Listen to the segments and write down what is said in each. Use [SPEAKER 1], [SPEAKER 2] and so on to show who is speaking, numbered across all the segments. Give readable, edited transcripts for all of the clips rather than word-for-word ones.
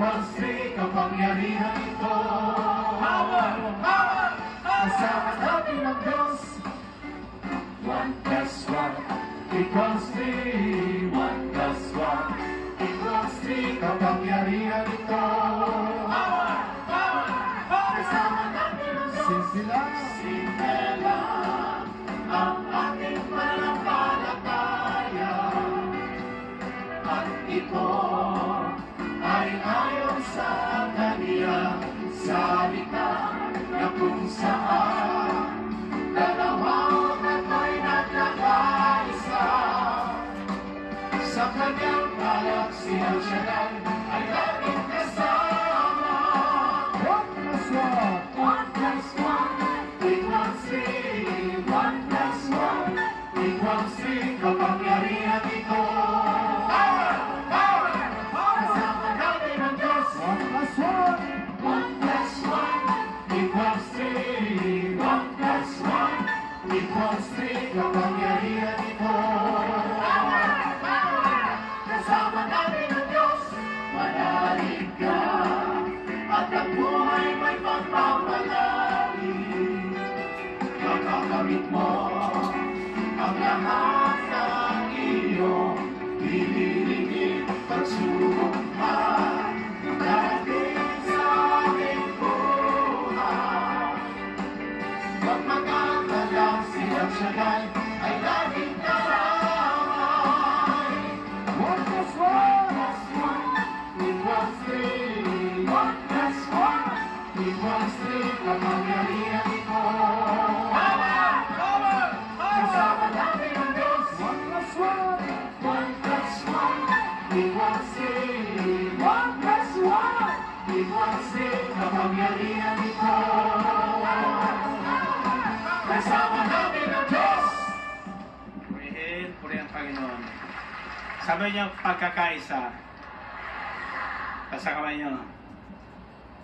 [SPEAKER 1] Iponsri kapangyarihan ito. Power! Power! Kasama natin ang Diyos. 1 plus 1 equals 3. 1 plus 1 equals 3. Kapangyarihan ito. Power! Power! Power! Kasama natin ang Diyos. Simple lang ang ating pananampalataya. At ito ay ayon sa kaniyang salita na kung saan dalawang ako'y nagkakaisa. Sa kanyang galaxy ang Shaddai ay laging kasama. 1 plus 1 1 plus 1 equals 3. 1 plus 1 equals 3. Kapangyarihan ito. Power! Power! Power! Kasama natin ang Diyos. 1 plus 1 1 plus 1 equals 3. 1 plus 1 equals 3. Kapangyarihan ito. Power! Power! Kasama natin ang Diyos. Manalig ka at ang buhay may pagpapalagi. Makakamit mo ang lahat ng iyong pinilingin. Pagsubok man darating sa ating buhay. Huwag mag-alala, silang Shaddai ay laging kasama. 1 plus 1 equals 3. 1 plus 1 equals 3. Kapangyarihan ito. Power! Power! Kasama natin ang Diyos. 1 plus 1 1 plus 1 equals 3. 1 plus 1 equals 3. Kapangyarihan ito. Kasama natin ang Diyos.
[SPEAKER 2] Purihin, purihin ang Panginoon. Sabi niyo, pagkakaisa. Sa kamay niyo.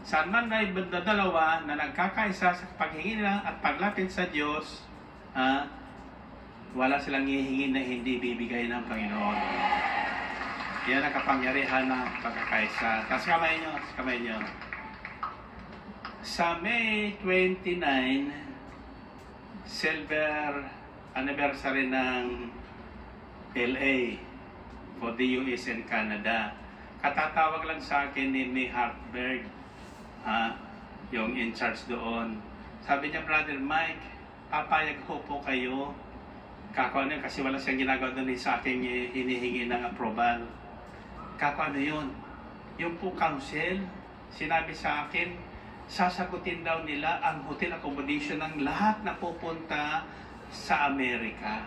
[SPEAKER 2] Saan man may dalawa na nagkakaisa sa paghingi nila at paglapit sa Diyos, wala silang hihingin na hindi bibigay ng Panginoon. Yan ang kapangyarihan ng pagkakaisa. Sa kamay niyo, sa kamay niyo. Sa May 29, silver anniversary ng LA for the US and Canada. Katatawag lang sa akin ni May Hartberg, yung in charge doon. Sabi niya, Brother Mike, papayag ho po kayo. Ano yun, kasi wala siyang ginagawa doon sa aking hinihingi ng approval. Ano yun? Yung po council, sinabi sa akin, sasagutin daw nila ang hotel accommodation ng lahat na pupunta sa Amerika.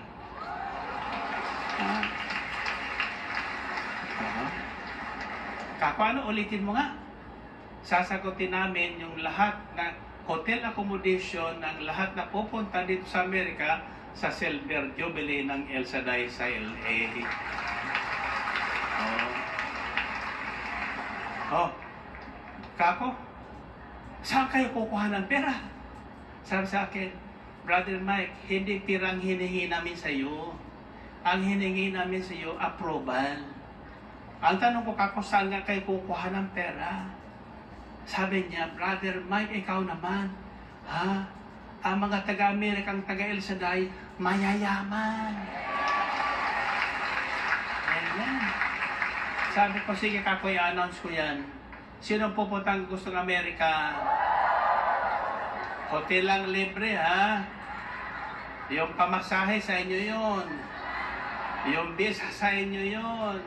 [SPEAKER 2] Ano, ulitin mo nga. Sasagutin namin yung lahat na hotel accommodation ng lahat na pupunta dito sa Amerika sa Silver Jubilee ng El Shaddai sa LA. Kako, saan kayo kukuha ng pera? Sabi sa akin, Brother Mike, hindi pirang hiningi namin sa iyo. Ang hiningi namin sa iyo, approval. Ang tanong ko, kako, saan nga kayo kukuha ng pera? Sabi niya, Brother Mike, ikaw naman. Ang mga taga-Amerikang taga-El Shaddai, mayayaman. Ayan. Sabi ko, sige kako, i-announce ko yan. Sino pupuntang gustong Amerika? Hotel lang libre, ha? Yung pamasahe sa inyo yun. Yung visa sa inyo yun.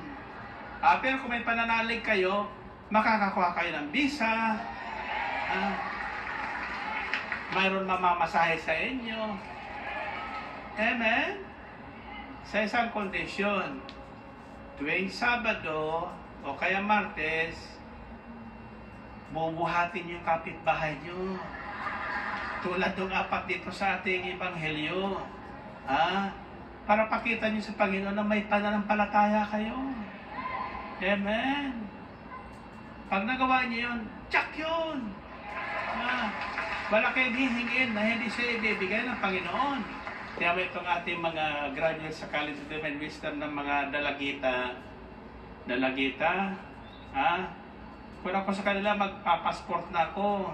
[SPEAKER 2] Pero kung may pananalig kayo, makakakuha kayo ng visa. Mayroon mamamasahe sa inyo. Amen? Sa isang kondisyon, tuwing Sabado o kaya Martes, bubuhatin yung kapitbahay nyo. Tulad ng 4 dito sa ating Ebanghelyo. Para pakita nyo sa Panginoon na may pananampalataya kayo. Amen. Pag nagawa niyo yun, tsak yun. Wala kayong hihingin na hindi siya ibibigay ng Panginoon. Kaya may itong ating mga graduates sa College of Divine Wisdom ng mga dalagita. Kung ako sa kanila, magpapasport na ako.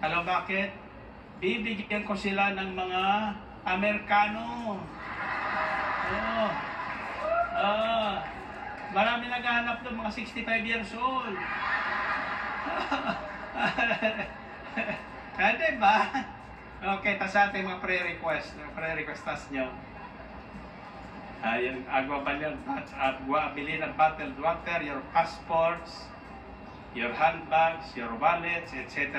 [SPEAKER 2] Alam bakit? Bibigyan ko sila ng mga Amerikano. Oo. Marami naghahanap ng mga 65 years old. Diba? Okay, tas sa ating mga pre-requestas nyo. Yung agwa bilhin ng bottled water, your passports, your handbags, your wallets, etc.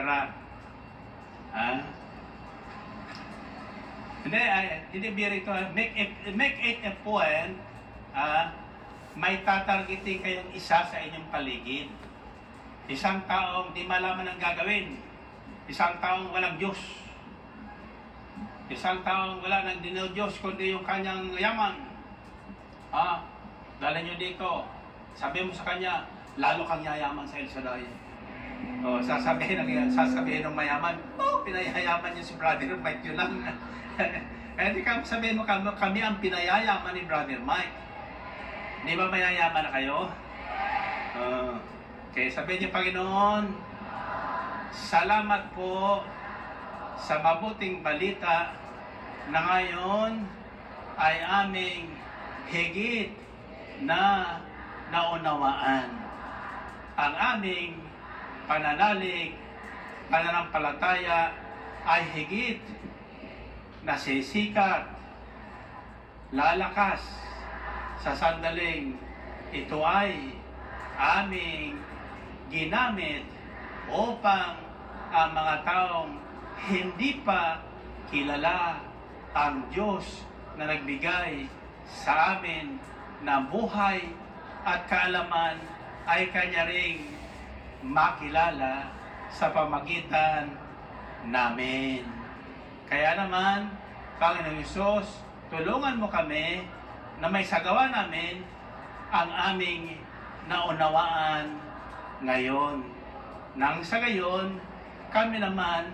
[SPEAKER 2] Hindi biro ito. Make it a point, may tatargeting kayong isa sa inyong paligid. Isang taong di malaman ang gagawin. Isang taong walang Diyos. Isang taong wala nang Diyos kundi yung kanyang yaman. Dala nyo dito. Sabi mo sa kanya, lalo kang yayaman sa El Shaddai. Sasabihin ng mayaman, pinayayaman niyo si Brother Mike, yun lang. Hindi ka sabihin mo, kami ang pinayayaman ni Brother Mike. Di ba mayayaman na kayo? Okay, sabihin niyo, Panginoon, salamat po sa mabuting balita na ngayon ay aming higit na naunawaan. Ang aming pananampalataya ay higit nasisikat, lalakas sa sandaling ito ay aming ginamit upang ang mga taong hindi pa kilala ang Diyos na nagbigay sa amin na buhay at kaalaman ay Kanya ring makilala sa pamagitan namin. Kaya naman, Panginoong Hesus, tulungan mo kami na may sagawa namin ang aming naunawaan ngayon. Nang sa gayon, kami naman,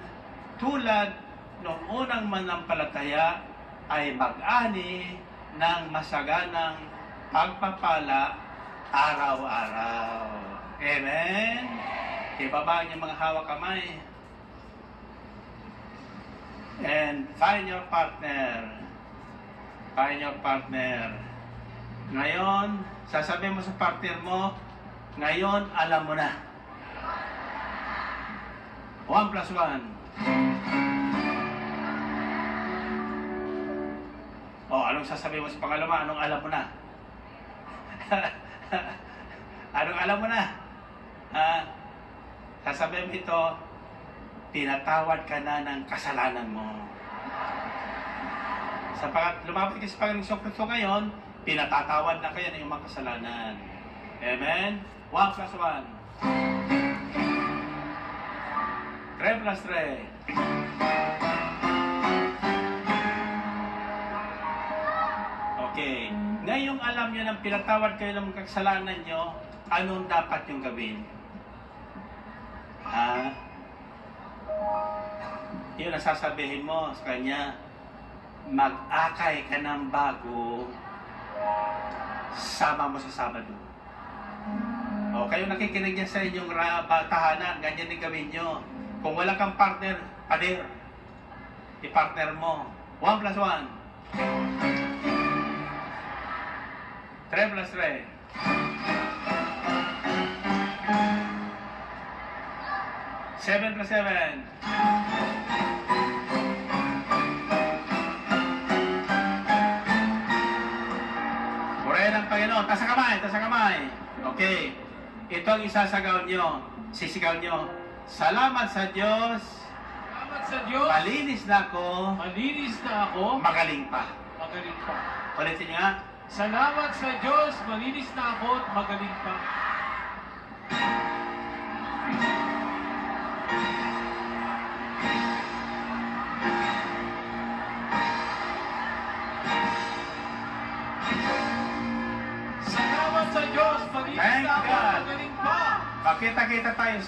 [SPEAKER 2] tulad noong unang manampalataya, ay mag-ani ng masaganang pagpapala araw-araw. Amen? Ibaba niyo mga hawak kamay. And find your partner. Find your partner. Ngayon, sasabihin mo sa partner mo, ngayon, alam mo na. 1 plus 1. Anong sasabihin mo sa pangalawa? Anong alam mo na? Anong alam mo na? Sasabihin mo ito, pinatawad ka na ng kasalanan mo. Sapagat lumapit ka sa Panginoong Kristo ngayon, pinatatawad na kayo ng iyong mga kasalanan. Amen? 1 plus 1. 3 plus 3. Okay. Ngayong alam nyo nang pinatawad kayo ng kasalanan nyo, anong dapat yung gawin? Yun ang sasabihin mo sa kanya, mag-akay ka ng bago, sama mo sa Sabado. Kayo nakikinig niya sa inyong tahanan, ganyan din gawin nyo. Kung wala kang partner, pader. I-partner mo. 1 plus 1. 3 plus 3. 7 plus 7. Purihin ang Panginoon. Tasa kamay, tasa kamay. Okay. Ito ang isasagaw nyo. Sisigaw nyo. Salamat sa Diyos.
[SPEAKER 3] Salamat sa Diyos.
[SPEAKER 2] Malinis na ako.
[SPEAKER 3] Malinis na ako.
[SPEAKER 2] Magaling pa.
[SPEAKER 3] Magaling pa.
[SPEAKER 2] Ulitin nyo nga.
[SPEAKER 3] Salamat sa Diyos. Malinis na ako at magaling pa. Salamat sa Diyos. Malinis
[SPEAKER 2] Thank
[SPEAKER 3] na ako at
[SPEAKER 2] God.
[SPEAKER 3] magaling pa.
[SPEAKER 2] Pakita-kita tayo